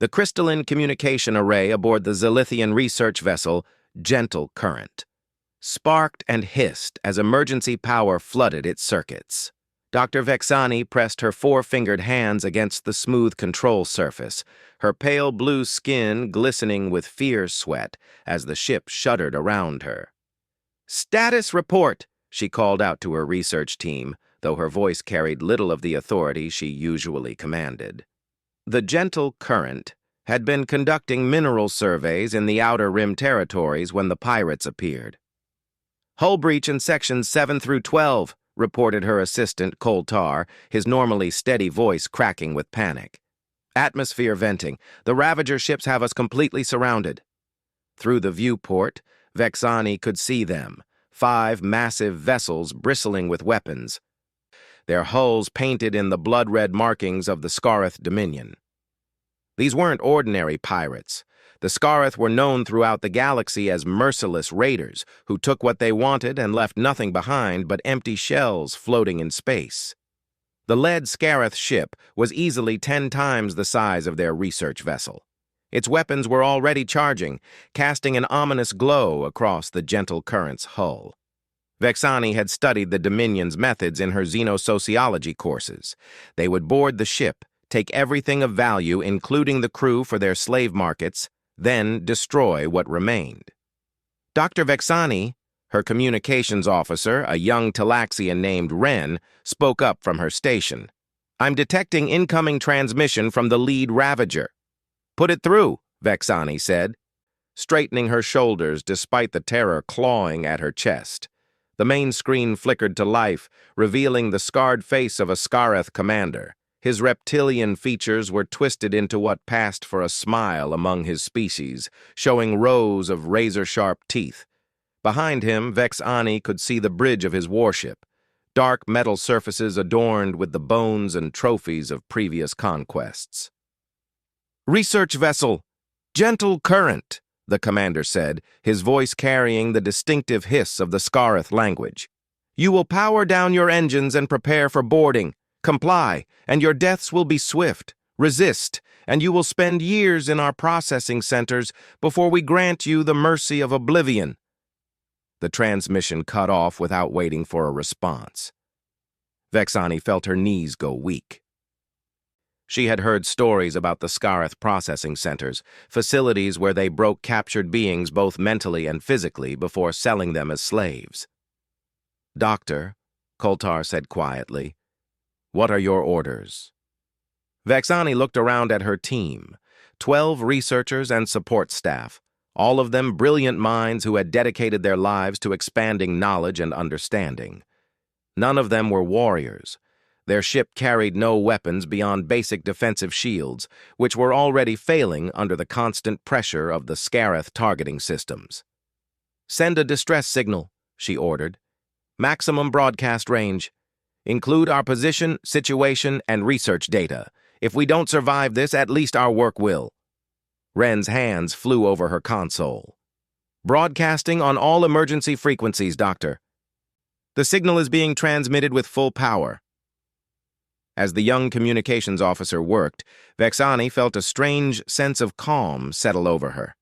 the crystalline communication array aboard the Zilithian research vessel, Gentle Current, sparked and hissed as emergency power flooded its circuits. Dr. Vexani pressed her four-fingered hands against the smooth control surface, her pale blue skin glistening with fear sweat as the ship shuddered around her. "Status report," she called out to her research team, though her voice carried little of the authority she usually commanded. The Gentle Current had been conducting mineral surveys in the Outer Rim territories when the pirates appeared. "Hull breach in sections 7 through 12, reported her assistant, Coltar, his normally steady voice cracking with panic. "Atmosphere venting. The Ravager ships have us completely surrounded." Through the viewport, Vexani could see them, 5 massive vessels bristling with weapons, their hulls painted in the blood-red markings of the Scarith Dominion. These weren't ordinary pirates. The Scarith were known throughout the galaxy as merciless raiders who took what they wanted and left nothing behind but empty shells floating in space. The lead Scarith ship was easily 10 times the size of their research vessel. Its weapons were already charging, casting an ominous glow across the Gentle Current's hull. Vexani had studied the Dominion's methods in her xenosociology courses. They would board the ship, take everything of value, including the crew for their slave markets, then destroy what remained. Dr. Vexani, her communications officer, a young Talaxian named Wren, spoke up from her station. "I'm detecting incoming transmission from the lead Ravager." "Put it through," Vexani said, straightening her shoulders despite the terror clawing at her chest. The main screen flickered to life, revealing the scarred face of a Scarith commander. His reptilian features were twisted into what passed for a smile among his species, showing rows of razor-sharp teeth. Behind him, Vexani could see the bridge of his warship, dark metal surfaces adorned with the bones and trophies of previous conquests. "Research vessel, Gentle Current," the commander said, his voice carrying the distinctive hiss of the Scarith language. "You will power down your engines and prepare for boarding. Comply, and your deaths will be swift. Resist, and you will spend years in our processing centers before we grant you the mercy of oblivion." The transmission cut off without waiting for a response. Vexani felt her knees go weak. She had heard stories about the Scarith processing centers, facilities where they broke captured beings both mentally and physically before selling them as slaves. "Doctor," Coltar said quietly, "what are your orders?" Vexani looked around at her team, 12 researchers and support staff, all of them brilliant minds who had dedicated their lives to expanding knowledge and understanding. None of them were warriors. Their ship carried no weapons beyond basic defensive shields, which were already failing under the constant pressure of the Scarith targeting systems. "Send a distress signal," she ordered. "Maximum broadcast range. Include our position, situation, and research data. If we don't survive this, at least our work will." Wren's hands flew over her console. "Broadcasting on all emergency frequencies, Doctor. The signal is being transmitted with full power." As the young communications officer worked, Vexani felt a strange sense of calm settle over her.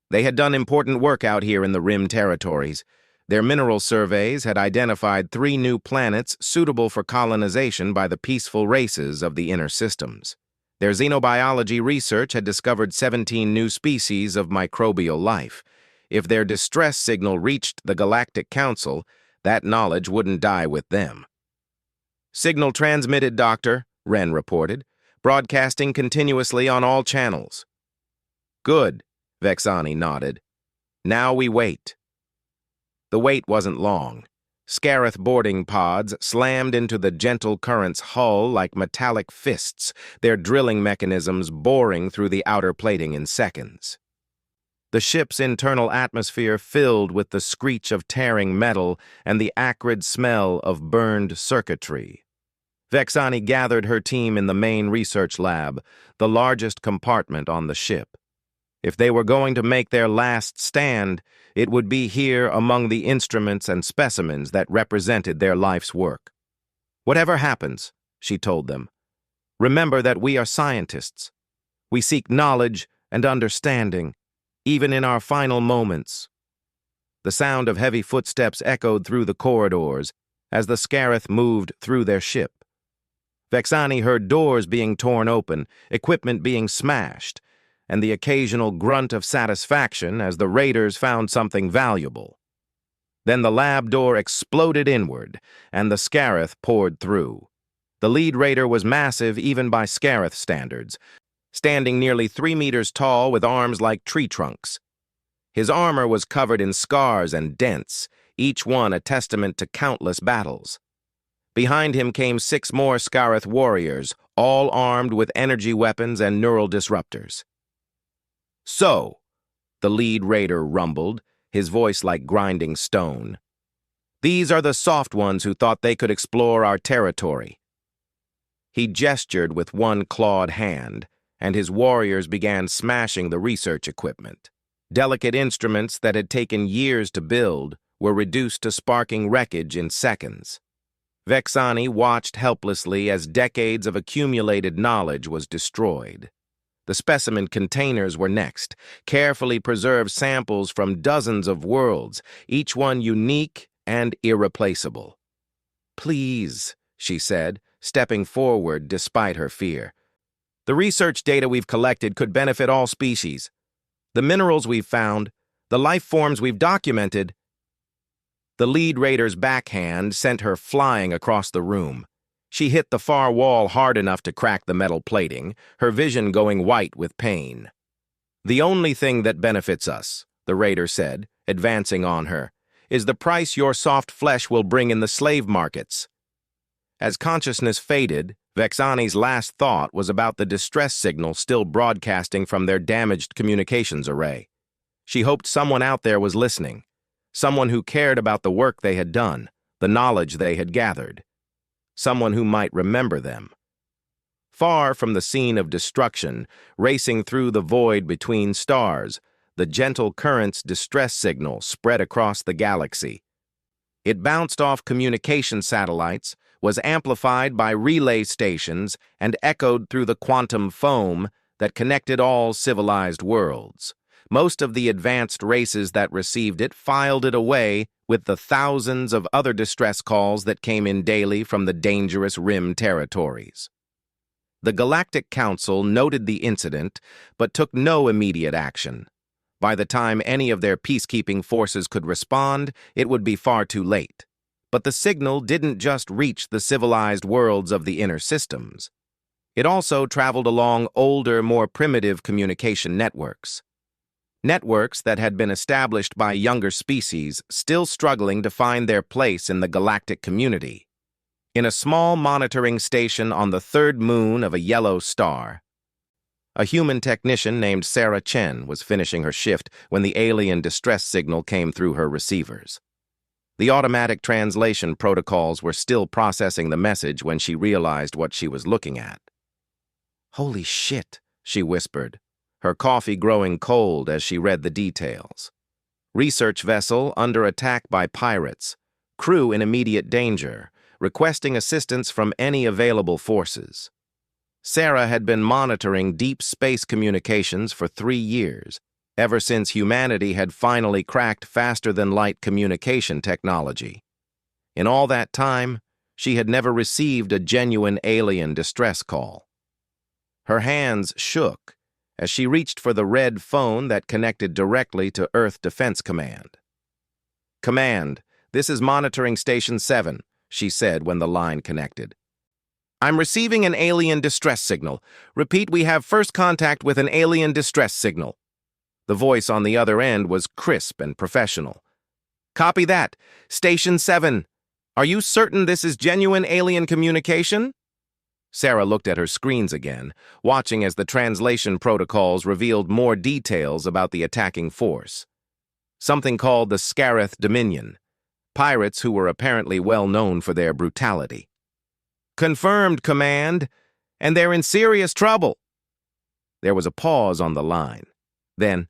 They had done important work out here in the Rim territories. Their mineral surveys had identified 3 new planets suitable for colonization by the peaceful races of the inner systems. Their xenobiology research had discovered 17 new species of microbial life. If their distress signal reached the Galactic Council, that knowledge wouldn't die with them. "Signal transmitted, Doctor," Wren reported, "broadcasting continuously on all channels." "Good," Vexani nodded. "Now we wait." The wait wasn't long. Scarith boarding pods slammed into the Gentle Current's hull like metallic fists, their drilling mechanisms boring through the outer plating in seconds. The ship's internal atmosphere filled with the screech of tearing metal and the acrid smell of burned circuitry. Vexani gathered her team in the main research lab, the largest compartment on the ship. If they were going to make their last stand, it would be here among the instruments and specimens that represented their life's work. "Whatever happens," she told them, "remember that we are scientists. We seek knowledge and understanding, even in our final moments. The sound of heavy footsteps echoed through the corridors as the Scarith moved through their ship. Vexani heard doors being torn open, equipment being smashed, and the occasional grunt of satisfaction as the raiders found something valuable. Then the lab door exploded inward, and the Scarith poured through. The lead raider was massive even by Scarith standards, standing nearly 3 meters tall with arms like tree trunks. His armor was covered in scars and dents, each one a testament to countless battles. Behind him came 6 more Scarith warriors, all armed with energy weapons and neural disruptors. "So," the lead raider rumbled, his voice like grinding stone, "these are the soft ones who thought they could explore our territory." He gestured with one clawed hand, and his warriors began smashing the research equipment. Delicate instruments that had taken years to build were reduced to sparking wreckage in seconds. Vexani watched helplessly as decades of accumulated knowledge was destroyed. The specimen containers were next, carefully preserved samples from dozens of worlds, each one unique and irreplaceable. "Please," she said, stepping forward despite her fear. "The research data we've collected could benefit all species. The minerals we've found, the life forms we've documented." The lead raider's backhand sent her flying across the room. She hit the far wall hard enough to crack the metal plating, her vision going white with pain. "The only thing that benefits us," the raider said, advancing on her, "is the price your soft flesh will bring in the slave markets." As consciousness faded, Vexani's last thought was about the distress signal still broadcasting from their damaged communications array. She hoped someone out there was listening, someone who cared about the work they had done, the knowledge they had gathered, someone who might remember them. Far from the scene of destruction, racing through the void between stars, the gentle current's distress signal spread across the galaxy. It bounced off communication satellites, was amplified by relay stations, and echoed through the quantum foam that connected all civilized worlds. Most of the advanced races that received it filed it away with the thousands of other distress calls that came in daily from the dangerous Rim territories. The Galactic Council noted the incident, but took no immediate action. By the time any of their peacekeeping forces could respond, it would be far too late. But the signal didn't just reach the civilized worlds of the inner systems. It also traveled along older, more primitive communication networks. Networks that had been established by younger species still struggling to find their place in the galactic community. In a small monitoring station on the 3rd moon of a yellow star, a human technician named Sarah Chen was finishing her shift when the alien distress signal came through her receivers. The automatic translation protocols were still processing the message when she realized what she was looking at. "Holy shit," she whispered, her coffee growing cold as she read the details. "Research vessel under attack by pirates. Crew in immediate danger, requesting assistance from any available forces." Sarah had been monitoring deep space communications for 3 years, ever since humanity had finally cracked faster-than-light communication technology. In all that time, she had never received a genuine alien distress call. Her hands shook as she reached for the red phone that connected directly to Earth Defense Command. "Command, this is Monitoring Station 7, she said when the line connected. "I'm receiving an alien distress signal. Repeat, we have first contact with an alien distress signal." The voice on the other end was crisp and professional. "Copy that. Station 7. Are you certain this is genuine alien communication?" Sarah looked at her screens again, watching as the translation protocols revealed more details about the attacking force. Something called the Scarith Dominion, pirates who were apparently well known for their brutality. "Confirmed, Command, and they're in serious trouble." There was a pause on the line. Then,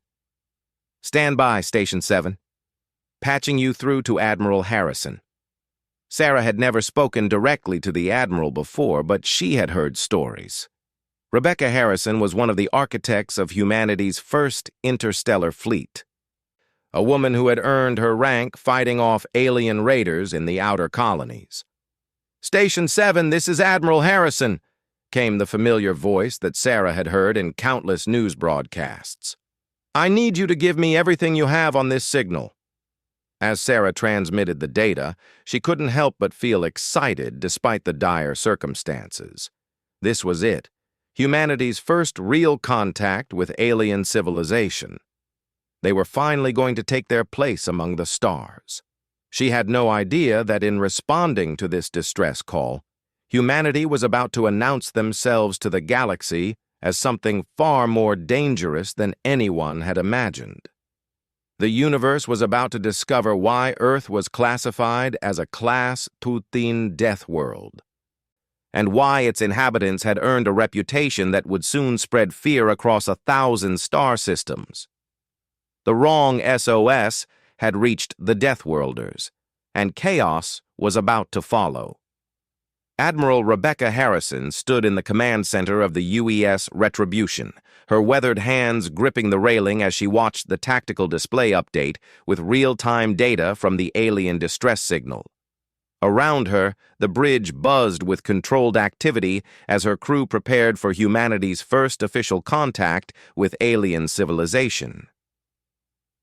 "Stand by, Station 7. Patching you through to Admiral Harrison." Sarah had never spoken directly to the Admiral before, but she had heard stories. Rebecca Harrison was one of the architects of humanity's first interstellar fleet, a woman who had earned her rank fighting off alien raiders in the outer colonies. "Station 7, this is Admiral Harrison," came the familiar voice that Sarah had heard in countless news broadcasts. "I need you to give me everything you have on this signal." As Sarah transmitted the data, she couldn't help but feel excited despite the dire circumstances. This was it, humanity's first real contact with alien civilization. They were finally going to take their place among the stars. She had no idea that in responding to this distress call, humanity was about to announce themselves to the galaxy as something far more dangerous than anyone had imagined. The universe was about to discover why Earth was classified as a Class 2 death world, and why its inhabitants had earned a reputation that would soon spread fear across 1,000 star systems. The wrong SOS had reached the Deathworlders, and chaos was about to follow. Admiral Rebecca Harrison stood in the command center of the UES Retribution, her weathered hands gripping the railing as she watched the tactical display update with real-time data from the alien distress signal. Around her, the bridge buzzed with controlled activity as her crew prepared for humanity's first official contact with alien civilization.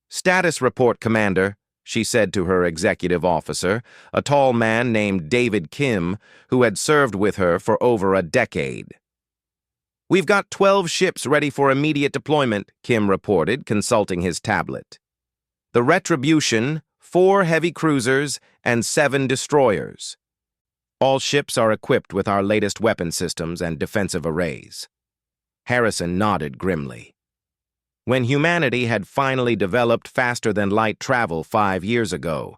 "Status report, Commander," she said to her executive officer, a tall man named David Kim, who had served with her for over a decade. "We've got 12 ships ready for immediate deployment," Kim reported, consulting his tablet. "The Retribution, 4 heavy cruisers, and 7 destroyers. All ships are equipped with our latest weapon systems and defensive arrays." Harrison nodded grimly. When humanity had finally developed faster-than-light travel 5 years ago,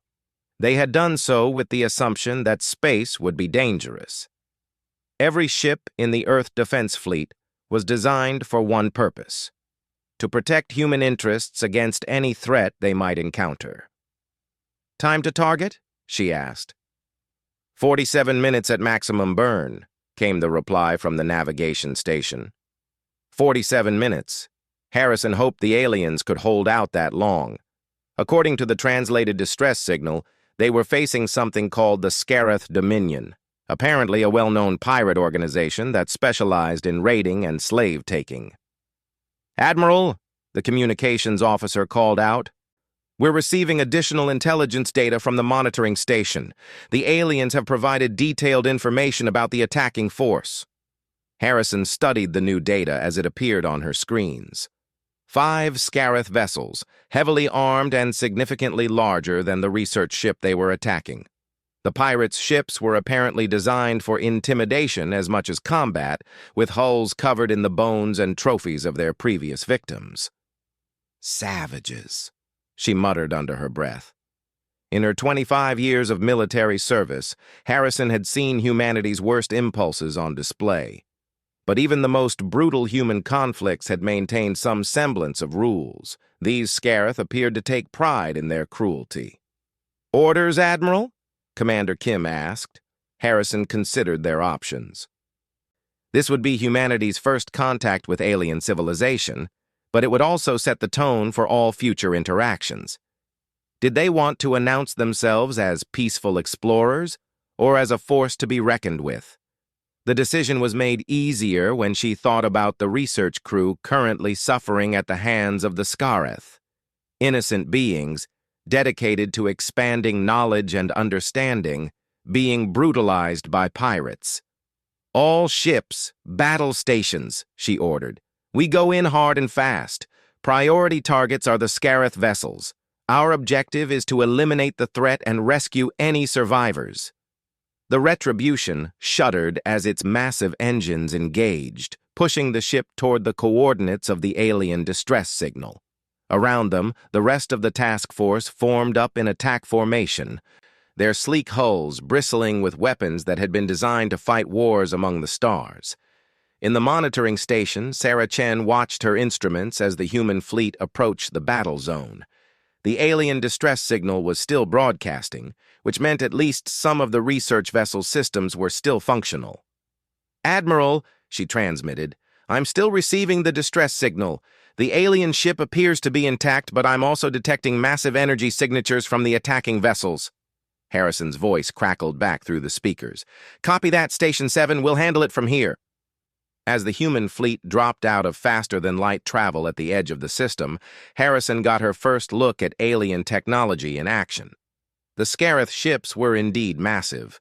they had done so with the assumption that space would be dangerous. Every ship in the Earth Defense Fleet was designed for one purpose: to protect human interests against any threat they might encounter. "Time to target?" she asked. 47 minutes at maximum burn," came the reply from the navigation station. 47 minutes. Harrison hoped the aliens could hold out that long. According to the translated distress signal, they were facing something called the Scareth Dominion, apparently a well-known pirate organization that specialized in raiding and slave-taking. "Admiral," the communications officer called out, "we're receiving additional intelligence data from the monitoring station. The aliens have provided detailed information about the attacking force." Harrison studied the new data as it appeared on her screens. 5 Scareth vessels, heavily armed and significantly larger than the research ship they were attacking. The pirates' ships were apparently designed for intimidation as much as combat, with hulls covered in the bones and trophies of their previous victims. "Savages," she muttered under her breath. In her 25 years of military service, Harrison had seen humanity's worst impulses on display. But even the most brutal human conflicts had maintained some semblance of rules. These Scareth appeared to take pride in their cruelty. "Orders, Admiral?" Commander Kim asked. Harrison considered their options. This would be humanity's first contact with alien civilization, but it would also set the tone for all future interactions. Did they want to announce themselves as peaceful explorers, or as a force to be reckoned with? The decision was made easier when she thought about the research crew currently suffering at the hands of the Scareth, innocent beings dedicated to expanding knowledge and understanding, being brutalized by pirates. "All ships, battle stations," she ordered. "We go in hard and fast. Priority targets are the Scareth vessels. Our objective is to eliminate the threat and rescue any survivors." The Retribution shuddered as its massive engines engaged, pushing the ship toward the coordinates of the alien distress signal. Around them, the rest of the task force formed up in attack formation, their sleek hulls bristling with weapons that had been designed to fight wars among the stars. In the monitoring station, Sarah Chen watched her instruments as the human fleet approached the battle zone. The alien distress signal was still broadcasting, which meant at least some of the research vessel's systems were still functional. "Admiral," she transmitted, I'm still receiving the distress signal. The alien ship appears to be intact, but I'm also detecting massive energy signatures from the attacking vessels. Harrison's voice crackled back through the speakers. Copy that, Station 7. We'll handle it from here. As the human fleet dropped out of faster-than-light travel at the edge of the system, Harrison got her first look at alien technology in action. The Scarith ships were indeed massive.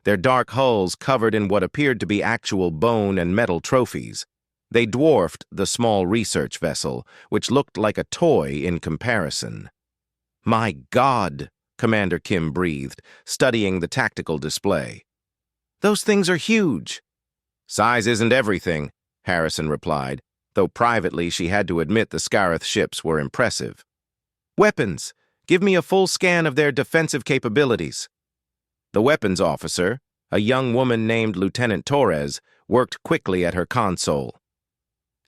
Their dark hulls covered in what appeared to be actual bone and metal trophies. They dwarfed the small research vessel, which looked like a toy in comparison. "My God," Commander Kim breathed, studying the tactical display. "Those things are huge." "Size isn't everything," Harrison replied, though privately she had to admit the Scarith ships were impressive. "Weapons. Give me a full scan of their defensive capabilities." The weapons officer, a young woman named Lieutenant Torres, worked quickly at her console.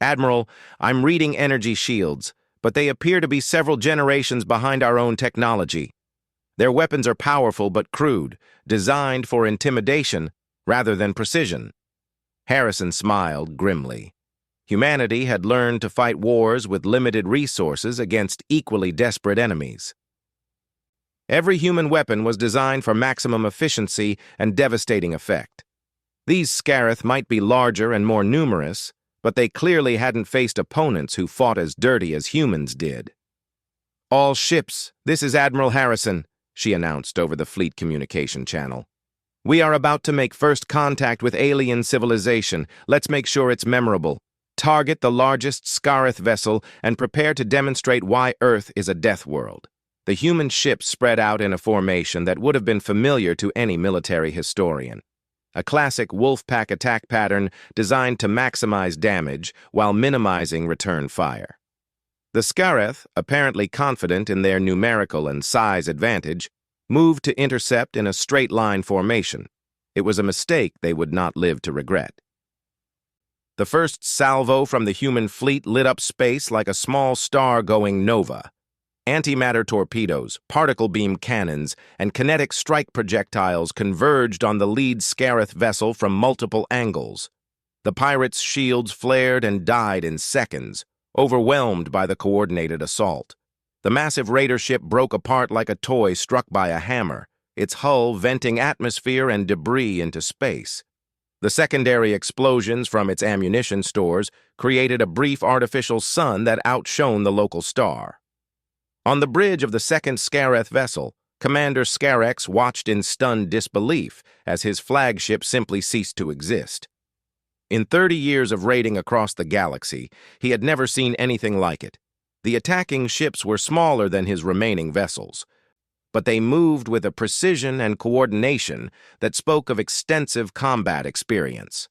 "Admiral, I'm reading energy shields, but they appear to be several generations behind our own technology. Their weapons are powerful but crude, designed for intimidation rather than precision." Harrison smiled grimly. Humanity had learned to fight wars with limited resources against equally desperate enemies. Every human weapon was designed for maximum efficiency and devastating effect. These Scarith might be larger and more numerous, but they clearly hadn't faced opponents who fought as dirty as humans did. "All ships, this is Admiral Harrison," she announced over the fleet communication channel. "We are about to make first contact with alien civilization. Let's make sure it's memorable. Target the largest Scarith vessel and prepare to demonstrate why Earth is a death world." The human ships spread out in a formation that would have been familiar to any military historian. A classic wolf-pack attack pattern designed to maximize damage while minimizing return fire. The Scarith, apparently confident in their numerical and size advantage, moved to intercept in a straight-line formation. It was a mistake they would not live to regret. The first salvo from the human fleet lit up space like a small star-going nova. Antimatter torpedoes, particle beam cannons, and kinetic strike projectiles converged on the lead Scarith vessel from multiple angles. The pirates' shields flared and died in seconds, overwhelmed by the coordinated assault. The massive raider ship broke apart like a toy struck by a hammer, its hull venting atmosphere and debris into space. The secondary explosions from its ammunition stores created a brief artificial sun that outshone the local star. On the bridge of the second Scarith vessel, Commander Scarex watched in stunned disbelief as his flagship simply ceased to exist. In 30 years of raiding across the galaxy, he had never seen anything like it. The attacking ships were smaller than his remaining vessels, but they moved with a precision and coordination that spoke of extensive combat experience.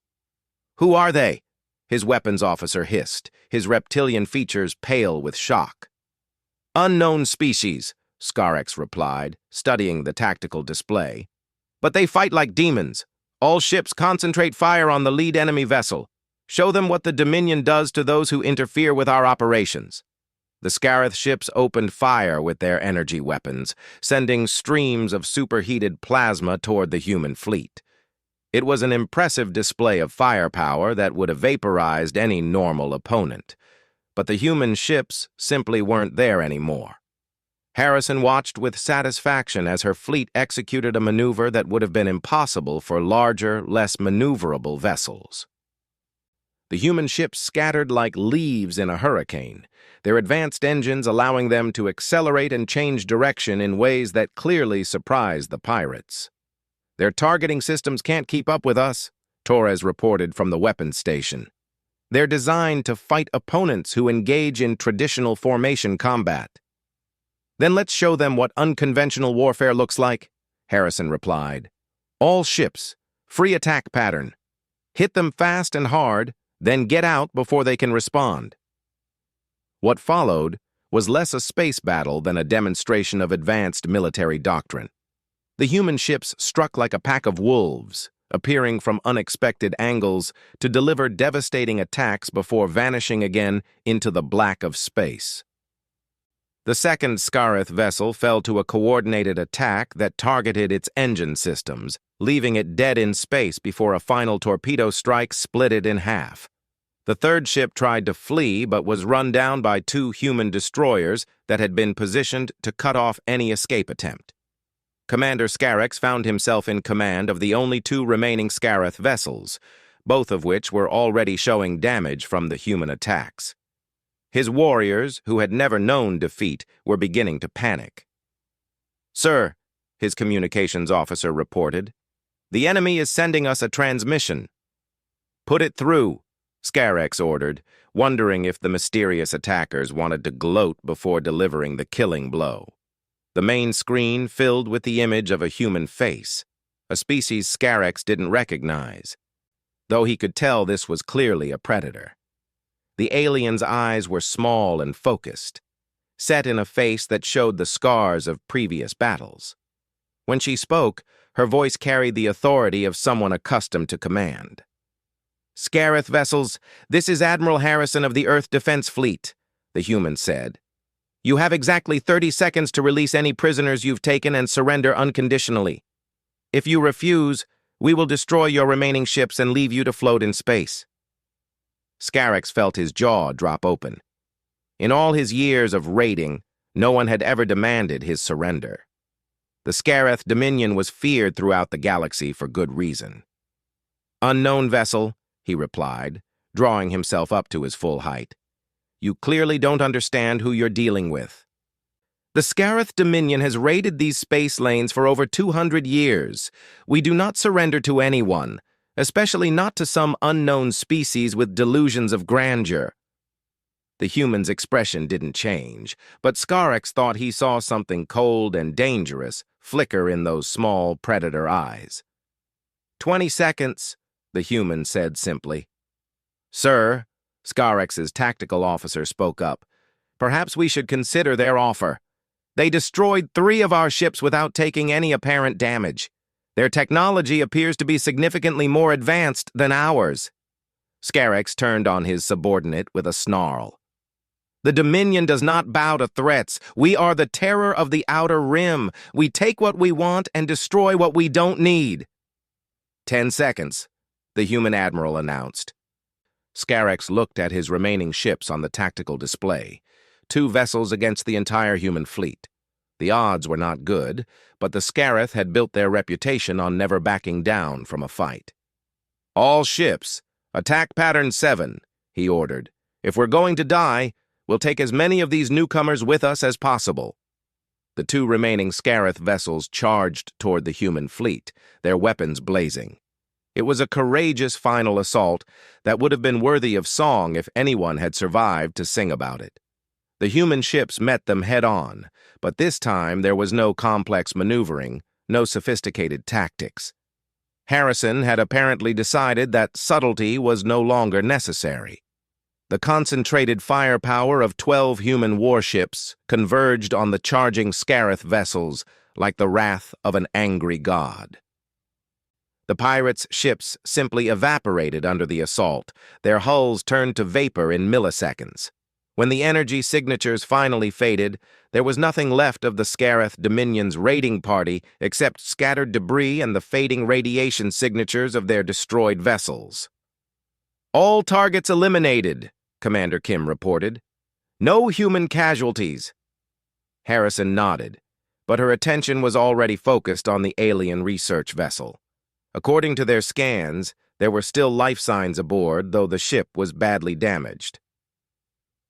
"Who are they?" his weapons officer hissed, his reptilian features pale with shock. "Unknown species," Scarex replied, studying the tactical display. "But they fight like demons. All ships concentrate fire on the lead enemy vessel. Show them what the Dominion does to those who interfere with our operations." The Scarith ships opened fire with their energy weapons, sending streams of superheated plasma toward the human fleet. It was an impressive display of firepower that would have vaporized any normal opponent. But the human ships simply weren't there anymore. Harrison watched with satisfaction as her fleet executed a maneuver that would have been impossible for larger, less maneuverable vessels. The human ships scattered like leaves in a hurricane, their advanced engines allowing them to accelerate and change direction in ways that clearly surprised the pirates. "Their targeting systems can't keep up with us," Torres reported from the weapons station. "They're designed to fight opponents who engage in traditional formation combat." "Then let's show them what unconventional warfare looks like," Harrison replied. "All ships, free attack pattern. Hit them fast and hard, then get out before they can respond." What followed was less a space battle than a demonstration of advanced military doctrine. The human ships struck like a pack of wolves, appearing from unexpected angles to deliver devastating attacks before vanishing again into the black of space. The second Scarith vessel fell to a coordinated attack that targeted its engine systems, leaving it dead in space before a final torpedo strike split it in half. The third ship tried to flee but was run down by two human destroyers that had been positioned to cut off any escape attempt. Commander Scarex found himself in command of the only two remaining Scareth vessels, both of which were already showing damage from the human attacks. His warriors, who had never known defeat, were beginning to panic. "Sir," his communications officer reported, "the enemy is sending us a transmission." "Put it through," Scarex ordered, wondering if the mysterious attackers wanted to gloat before delivering the killing blow. The main screen filled with the image of a human face, a species Scarex didn't recognize, though he could tell this was clearly a predator. The alien's eyes were small and focused, set in a face that showed the scars of previous battles. When she spoke, her voice carried the authority of someone accustomed to command. "Scareth vessels, this is Admiral Harrison of the Earth Defense Fleet," the human said. "You have exactly 30 seconds to release any prisoners you've taken and surrender unconditionally. If you refuse, we will destroy your remaining ships and leave you to float in space." Scarex felt his jaw drop open. In all his years of raiding, no one had ever demanded his surrender. The Scareth Dominion was feared throughout the galaxy for good reason. "Unknown vessel," he replied, drawing himself up to his full height. "You clearly don't understand who you're dealing with. The Scareth Dominion has raided these space lanes for over 200 years. We do not surrender to anyone, especially not to some unknown species with delusions of grandeur." The human's expression didn't change, but Scarex thought he saw something cold and dangerous flicker in those small predator eyes. 20 seconds, the human said simply. "Sir," Scarex's tactical officer spoke up, "perhaps we should consider their offer. They destroyed 3 of our ships without taking any apparent damage. Their technology appears to be significantly more advanced than ours." Scarex turned on his subordinate with a snarl. "The Dominion does not bow to threats. We are the terror of the Outer Rim. We take what we want and destroy what we don't need." 10 seconds, the human admiral announced. Scarex looked at his remaining ships on the tactical display, 2 vessels against the entire human fleet. The odds were not good, but the Scareth had built their reputation on never backing down from a fight. "All ships, attack pattern 7, he ordered. "If we're going to die, we'll take as many of these newcomers with us as possible." The 2 remaining Scareth vessels charged toward the human fleet, their weapons blazing. It was a courageous final assault that would have been worthy of song if anyone had survived to sing about it. The human ships met them head-on, but this time there was no complex maneuvering, no sophisticated tactics. Harrison had apparently decided that subtlety was no longer necessary. The concentrated firepower of 12 human warships converged on the charging Scareth vessels like the wrath of an angry god. The pirates' ships simply evaporated under the assault. Their hulls turned to vapor in milliseconds. When the energy signatures finally faded, there was nothing left of the Scareth Dominion's raiding party except scattered debris and the fading radiation signatures of their destroyed vessels. "All targets eliminated," Commander Kim reported. "No human casualties." Harrison nodded, but her attention was already focused on the alien research vessel. According to their scans, there were still life signs aboard, though the ship was badly damaged.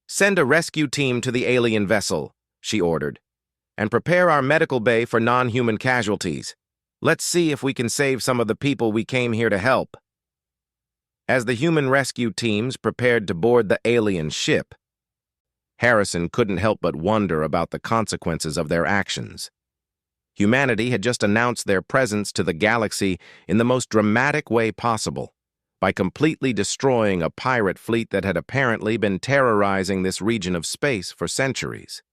"Send a rescue team to the alien vessel," she ordered, "and prepare our medical bay for non-human casualties. Let's see if we can save some of the people we came here to help." As the human rescue teams prepared to board the alien ship, Harrison couldn't help but wonder about the consequences of their actions. Humanity had just announced their presence to the galaxy in the most dramatic way possible, by completely destroying a pirate fleet that had apparently been terrorizing this region of space for centuries.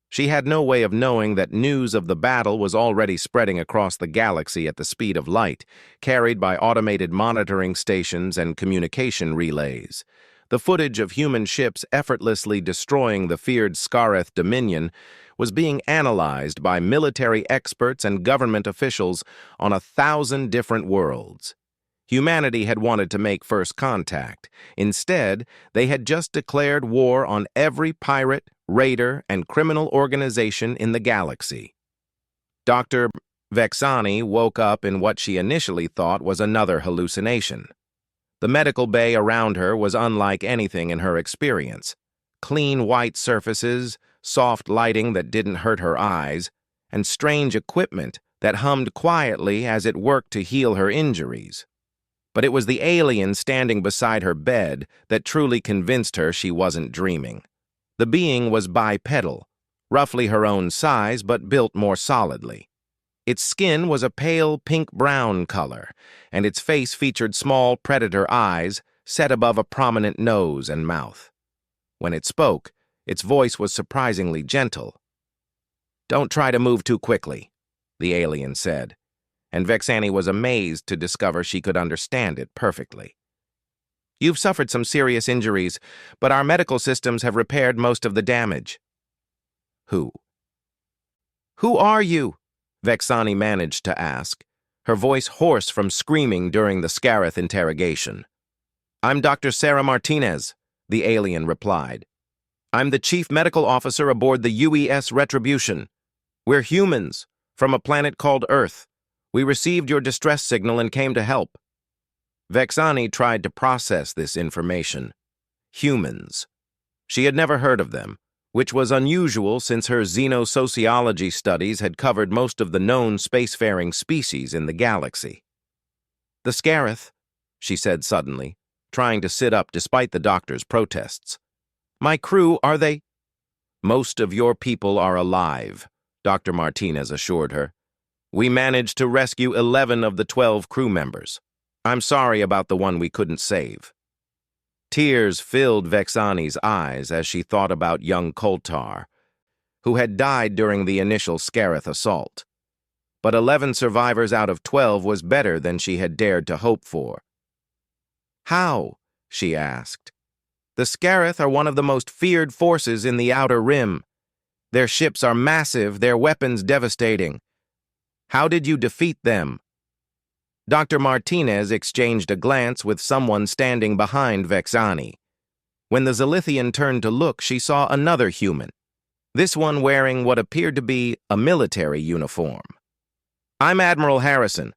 She had no way of knowing that news of the battle was already spreading across the galaxy at the speed of light, carried by automated monitoring stations and communication relays. The footage of human ships effortlessly destroying the feared Scareth Dominion was being analyzed by military experts and government officials on 1,000 different worlds. Humanity had wanted to make first contact. Instead, they had just declared war on every pirate, raider, and criminal organization in the galaxy. Dr. Vexani woke up in what she initially thought was another hallucination. The medical bay around her was unlike anything in her experience. Clean white surfaces, soft lighting that didn't hurt her eyes, and strange equipment that hummed quietly as it worked to heal her injuries. But it was the alien standing beside her bed that truly convinced her she wasn't dreaming. The being was bipedal, roughly her own size but built more solidly. Its skin was a pale pink-brown color, and its face featured small predator eyes set above a prominent nose and mouth. When it spoke, its voice was surprisingly gentle. "Don't try to move too quickly," the alien said, and Vexani was amazed to discover she could understand it perfectly. "You've suffered some serious injuries, but our medical systems have repaired most of the damage." "Who are you?" Vexani managed to ask, her voice hoarse from screaming during the Scarith interrogation. "I'm Dr. Sarah Martinez," the alien replied. "I'm the chief medical officer aboard the UES Retribution. We're humans, from a planet called Earth. We received your distress signal and came to help." Vexani tried to process this information. Humans. She had never heard of them, which was unusual since her xenosociology studies had covered most of the known spacefaring species in the galaxy. "The Scarith," she said suddenly, trying to sit up despite the doctor's protests. "My crew, are they—" "Most of your people are alive," Dr. Martinez assured her. "We managed to rescue 11 of the 12 crew members. I'm sorry about the one we couldn't save." Tears filled Vexani's eyes as she thought about young Koltar, who had died during the initial Scarith assault. But 11 survivors out of 12 was better than she had dared to hope for. "How?" she asked. "The Scarith are one of the most feared forces in the Outer Rim. Their ships are massive, their weapons devastating. How did you defeat them?" Dr. Martinez exchanged a glance with someone standing behind Vexani. When the Zilithian turned to look, she saw another human, this one wearing what appeared to be a military uniform. "I'm Admiral Harrison,"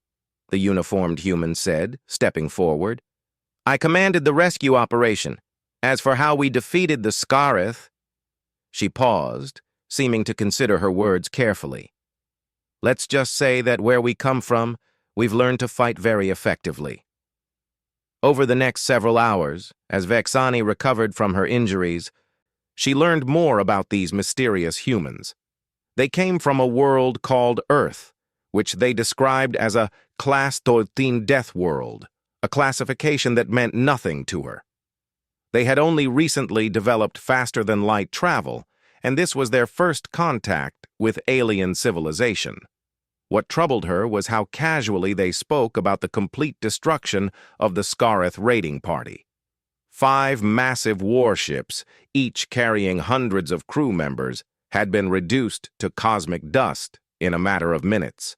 the uniformed human said, stepping forward. "I commanded the rescue operation. As for how we defeated the Scarith—" She paused, seeming to consider her words carefully. "Let's just say that where we come from, we've learned to fight very effectively." Over the next several hours, as Vexani recovered from her injuries, she learned more about these mysterious humans. They came from a world called Earth, which they described as a Class 13 death world, a classification that meant nothing to her. They had only recently developed faster-than-light travel, and this was their first contact with alien civilization. What troubled her was how casually they spoke about the complete destruction of the Scarith raiding party. 5 massive warships, each carrying hundreds of crew members, had been reduced to cosmic dust in a matter of minutes.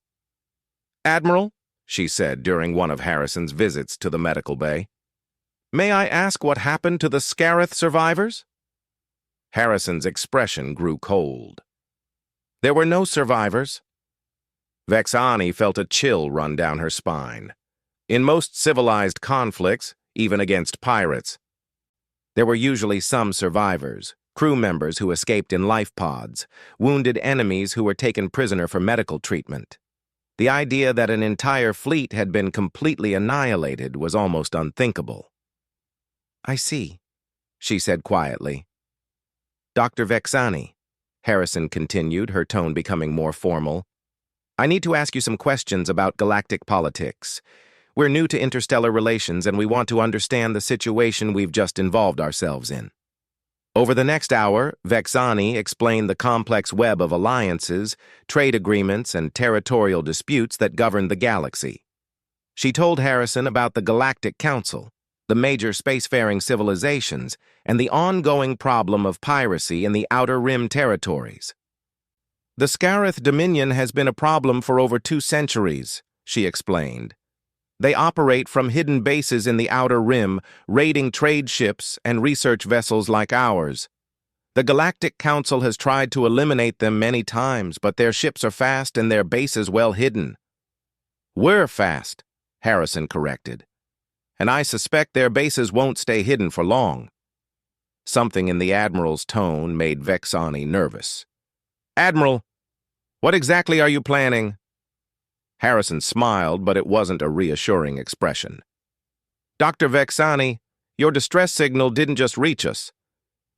"Admiral," she said during one of Harrison's visits to the medical bay, "may I ask what happened to the Scarith survivors?" Harrison's expression grew cold. "There were no survivors." Vexani felt a chill run down her spine. In most civilized conflicts, even against pirates, there were usually some survivors, crew members who escaped in life pods, wounded enemies who were taken prisoner for medical treatment. The idea that an entire fleet had been completely annihilated was almost unthinkable. "I see," she said quietly. "Dr. Vexani," Harrison continued, her tone becoming more formal, "I need to ask you some questions about galactic politics. We're new to interstellar relations and we want to understand the situation we've just involved ourselves in." Over the next hour, Vexani explained the complex web of alliances, trade agreements, and territorial disputes that govern the galaxy. She told Harrison about the Galactic Council, the major spacefaring civilizations, and the ongoing problem of piracy in the Outer Rim territories. "The Scarith Dominion has been a problem for over 2 centuries," she explained. They operate from hidden bases in the Outer Rim, raiding trade ships and research vessels like ours. The Galactic Council has tried to eliminate them many times, but their ships are fast and their bases well hidden. We're fast, Harrison corrected. And I suspect their bases won't stay hidden for long. Something in the Admiral's tone made Vexani nervous. Admiral, what exactly are you planning? Harrison smiled, but it wasn't a reassuring expression. Dr. Vexani, your distress signal didn't just reach us.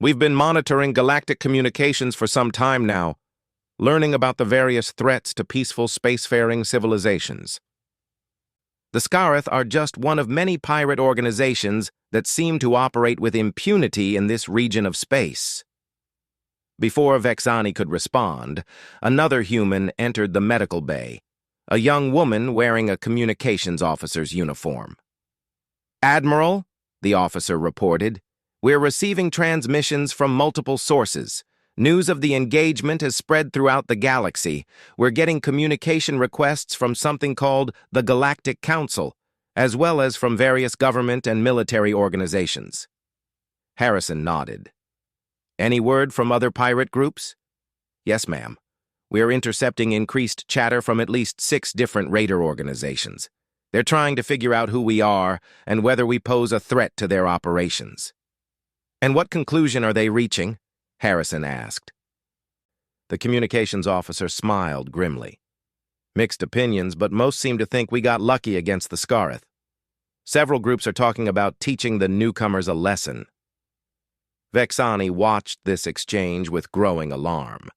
We've been monitoring galactic communications for some time now, learning about the various threats to peaceful spacefaring civilizations. The Scarith are just one of many pirate organizations that seem to operate with impunity in this region of space. Before Vexani could respond, another human entered the medical bay, a young woman wearing a communications officer's uniform. Admiral, the officer reported, we're receiving transmissions from multiple sources. News of the engagement has spread throughout the galaxy. We're getting communication requests from something called the Galactic Council, as well as from various government and military organizations. Harrison nodded. Any word from other pirate groups? Yes, ma'am. We're intercepting increased chatter from at least 6 different raider organizations. They're trying to figure out who we are and whether we pose a threat to their operations. And what conclusion are they reaching? Harrison asked. The communications officer smiled grimly. Mixed opinions, but most seem to think we got lucky against the Scarith. Several groups are talking about teaching the newcomers a lesson. Vexani watched this exchange with growing alarm.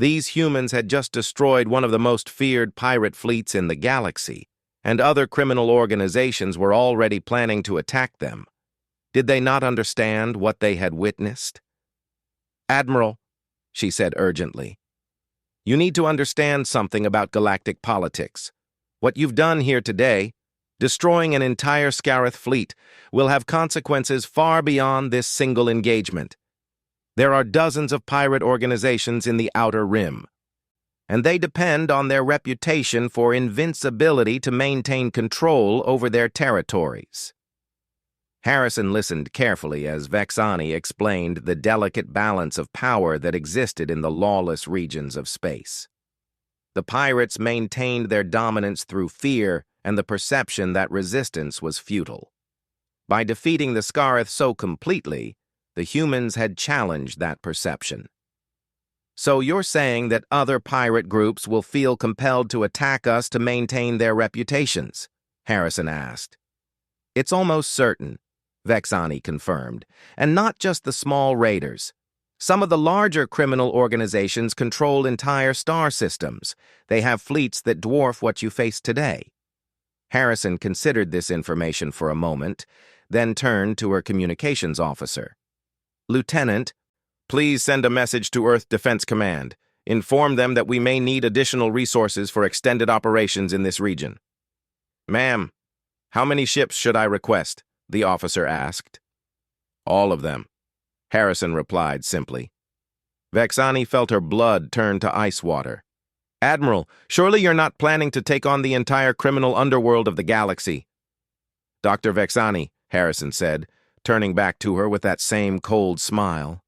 These humans had just destroyed one of the most feared pirate fleets in the galaxy, and other criminal organizations were already planning to attack them. Did they not understand what they had witnessed? Admiral, she said urgently, you need to understand something about galactic politics. What you've done here today, destroying an entire Scarith fleet, will have consequences far beyond this single engagement. There are dozens of pirate organizations in the Outer Rim, and they depend on their reputation for invincibility to maintain control over their territories. Harrison listened carefully as Vexani explained the delicate balance of power that existed in the lawless regions of space. The pirates maintained their dominance through fear and the perception that resistance was futile. By defeating the Scarith so completely, the humans had challenged that perception. So you're saying that other pirate groups will feel compelled to attack us to maintain their reputations? Harrison asked. It's almost certain, Vexani confirmed, and not just the small raiders. Some of the larger criminal organizations control entire star systems. They have fleets that dwarf what you face today. Harrison considered this information for a moment, then turned to her communications officer. Lieutenant, please send a message to Earth Defense Command. Inform them that we may need additional resources for extended operations in this region. Ma'am, how many ships should I request? The officer asked. All of them, Harrison replied simply. Vexani felt her blood turn to ice water. Admiral, surely you're not planning to take on the entire criminal underworld of the galaxy. Dr. Vexani, Harrison said, turning back to her with that same cold smile.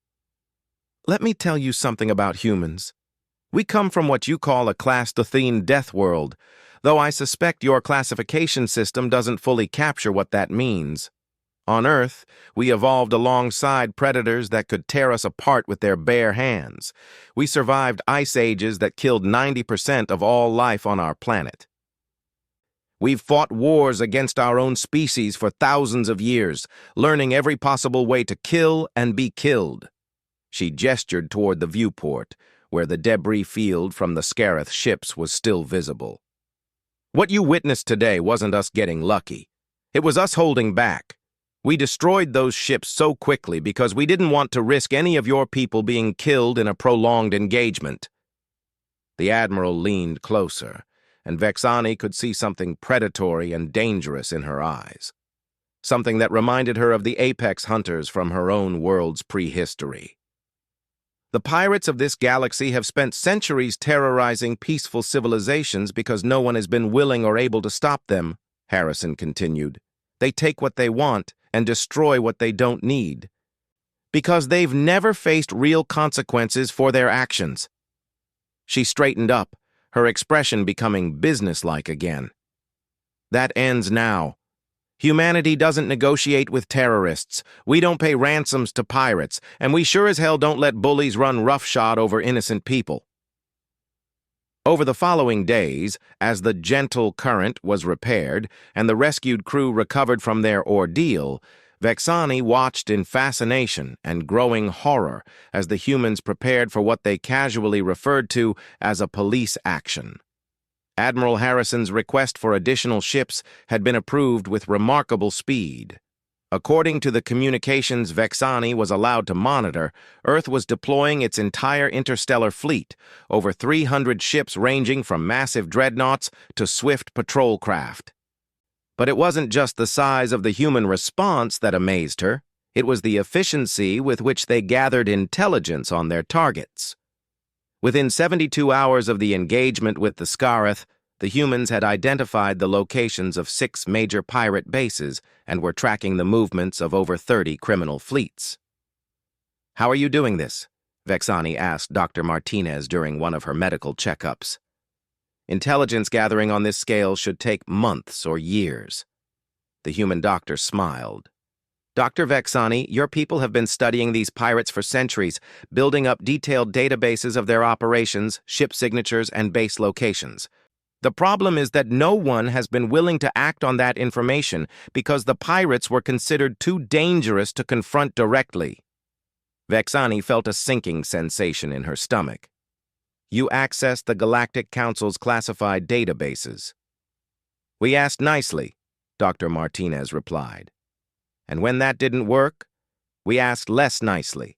Let me tell you something about humans. We come from what you call a Class-Dothene death world, though I suspect your classification system doesn't fully capture what that means. On Earth, we evolved alongside predators that could tear us apart with their bare hands. We survived ice ages that killed 90% of all life on our planet. We've fought wars against our own species for thousands of years, learning every possible way to kill and be killed. She gestured toward the viewport, where the debris field from the Scarith ships was still visible. What you witnessed today wasn't us getting lucky. It was us holding back. We destroyed those ships so quickly because we didn't want to risk any of your people being killed in a prolonged engagement. The Admiral leaned closer, and Vexani could see something predatory and dangerous in her eyes. Something that reminded her of the apex hunters from her own world's prehistory. The pirates of this galaxy have spent centuries terrorizing peaceful civilizations because no one has been willing or able to stop them, Harrison continued. They take what they want and destroy what they don't need. Because they've never faced real consequences for their actions. She straightened up, her expression becoming businesslike again. That ends now. Humanity doesn't negotiate with terrorists. We don't pay ransoms to pirates, and we sure as hell don't let bullies run roughshod over innocent people. Over the following days, as the gentle current was repaired and the rescued crew recovered from their ordeal, Vexani watched in fascination and growing horror as the humans prepared for what they casually referred to as a police action. Admiral Harrison's request for additional ships had been approved with remarkable speed. According to the communications Vexani was allowed to monitor, Earth was deploying its entire interstellar fleet, over 300 ships ranging from massive dreadnoughts to swift patrol craft. But it wasn't just the size of the human response that amazed her, it was the efficiency with which they gathered intelligence on their targets. Within 72 hours of the engagement with the Scarith, the humans had identified the locations of 6 major pirate bases and were tracking the movements of over 30 criminal fleets. "How are you doing this?" Vexani asked Dr. Martinez during one of her medical checkups. "Intelligence gathering on this scale should take months or years." The human doctor smiled. "Dr. Vexani, your people have been studying these pirates for centuries, building up detailed databases of their operations, ship signatures, and base locations. The problem is that no one has been willing to act on that information because the pirates were considered too dangerous to confront directly." Vexani felt a sinking sensation in her stomach. "You accessed the Galactic Council's classified databases." "We asked nicely," Dr. Martinez replied. "And when that didn't work, we asked less nicely."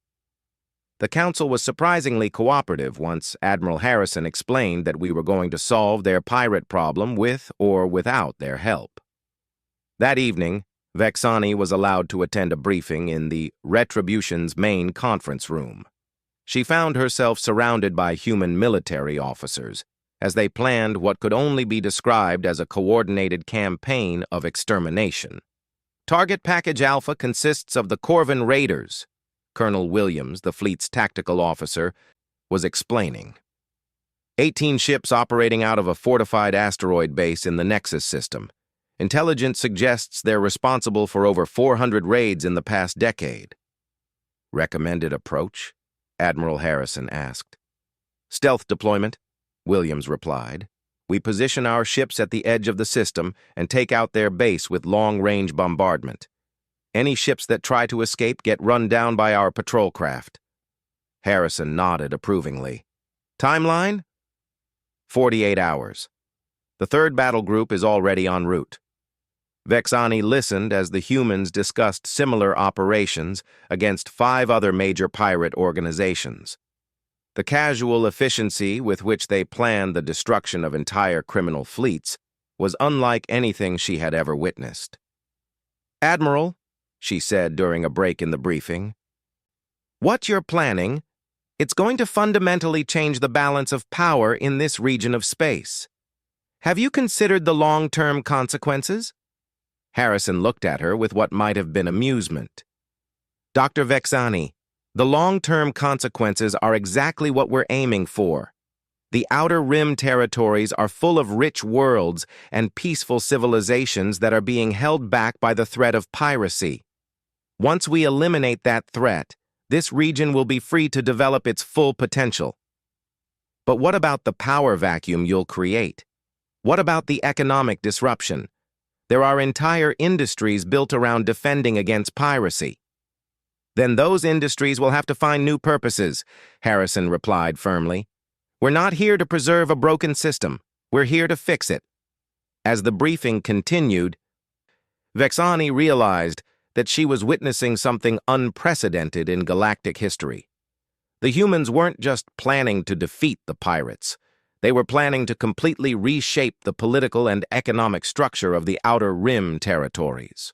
The Council was surprisingly cooperative once Admiral Harrison explained that we were going to solve their pirate problem with or without their help. That evening, Vexani was allowed to attend a briefing in the Retribution's main conference room. She found herself surrounded by human military officers as they planned what could only be described as a coordinated campaign of extermination. Target Package Alpha consists of the Corvin Raiders, Colonel Williams, the fleet's tactical officer, was explaining. 18 ships operating out of a fortified asteroid base in the Nexus system. Intelligence suggests they're responsible for over 400 raids in the past decade. "Recommended approach?" Admiral Harrison asked. "Stealth deployment," Williams replied. "We position our ships at the edge of the system and take out their base with long-range bombardment. Any ships that try to escape get run down by our patrol craft." Harrison nodded approvingly. "Timeline?" 48 hours. The third battle group is already en route." Vexani listened as the humans discussed similar operations against 5 other major pirate organizations. The casual efficiency with which they planned the destruction of entire criminal fleets was unlike anything she had ever witnessed. "Admiral," she said during a break in the briefing, "what you're planning, it's going to fundamentally change the balance of power in this region of space. Have you considered the long-term consequences?" Harrison looked at her with what might have been amusement. "Dr. Vexani, the long-term consequences are exactly what we're aiming for. The Outer Rim territories are full of rich worlds and peaceful civilizations that are being held back by the threat of piracy. Once we eliminate that threat, this region will be free to develop its full potential. But what about the power vacuum you'll create? What about the economic disruption? There are entire industries built around defending against piracy." "Then those industries will have to find new purposes," Harrison replied firmly. "We're not here to preserve a broken system. We're here to fix it." As the briefing continued, Vexani realized that she was witnessing something unprecedented in galactic history. The humans weren't just planning to defeat the pirates. They were planning to completely reshape the political and economic structure of the Outer Rim territories.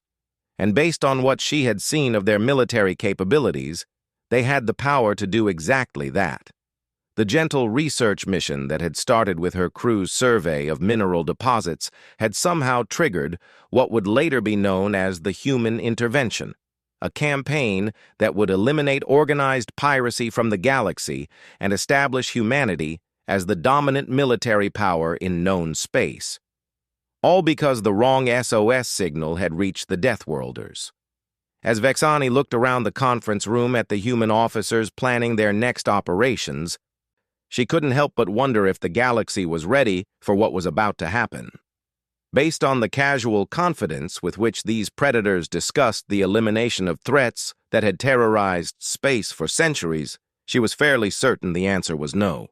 And based on what she had seen of their military capabilities, they had the power to do exactly that. The gentle research mission that had started with her crew's survey of mineral deposits had somehow triggered what would later be known as the Human Intervention, a campaign that would eliminate organized piracy from the galaxy and establish humanity as the dominant military power in known space. All because the wrong SOS signal had reached the Deathworlders. As Vexani looked around the conference room at the human officers planning their next operations, she couldn't help but wonder if the galaxy was ready for what was about to happen. Based on the casual confidence with which these predators discussed the elimination of threats that had terrorized space for centuries, she was fairly certain the answer was no.